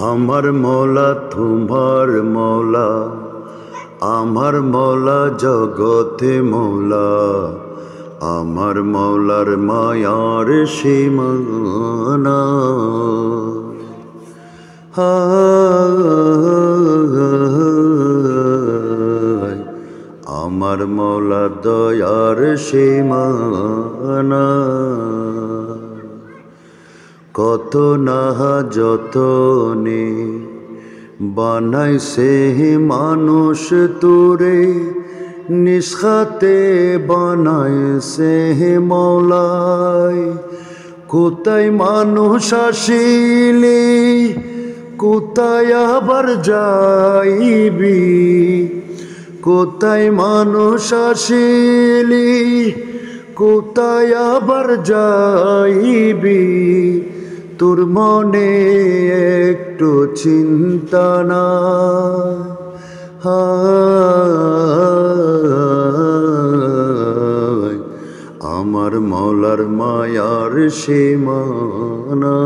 আমার মৌলা তোমার মৌলা, আমার মৌলা জগতে মৌলা, আমার মৌলার মায়ার সীমানা। হায় আমার মৌলার দয়ার সীমানা। কত না যতনে বানাইছে মানুষ তোরে, নিষ্খাতে বানাইছে মৌলাই। কোথায় মানুষ আসিলি, কোথায় আবার যাইবি, কোথায় মানুষ আসিলি, কোথায় আবার যাইবি, তোর মনে একটু চিন্তা না। হায় আমার মৌলার মায়ার সীমানা।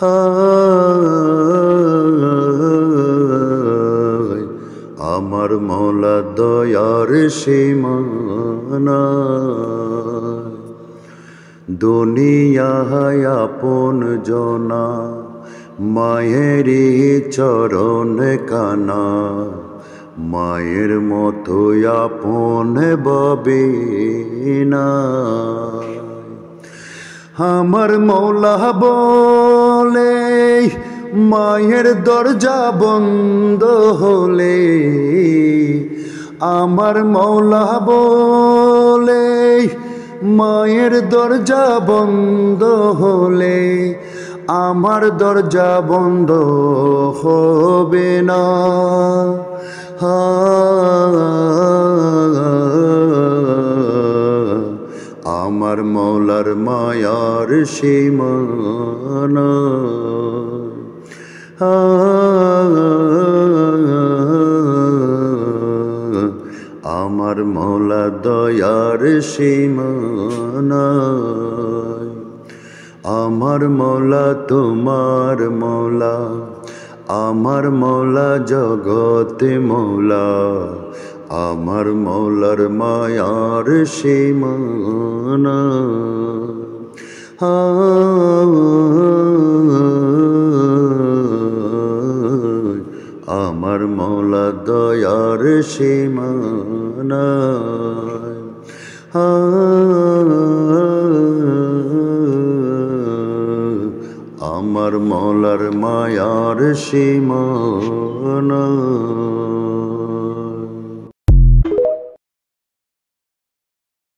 হায় আমার মৌলা দয়ার সীমানা। দুনিয়ায় আপন জনা মায়েরই চরণ কানা, মায়ের মতো আপন ববে না। আমার মৌলা বলে মায়ের দরজা বন্ধ হলে, আমার মৌলা বলে মায়ের দরজা বন্ধ হলে, আমার দরজা বন্ধ হবে না। আমার মৌলার মায়ার সীমানা। আমার মৌলা দয়ার সীমানা। আমার মৌলা তোমার মৌলা, আমার মৌলা জগতে মৌলা, আমার মৌলার মায়ার সীমানা। আমার মৌলা দয়ার সীমানা। আমার মৌলার মায়ার সীমানা।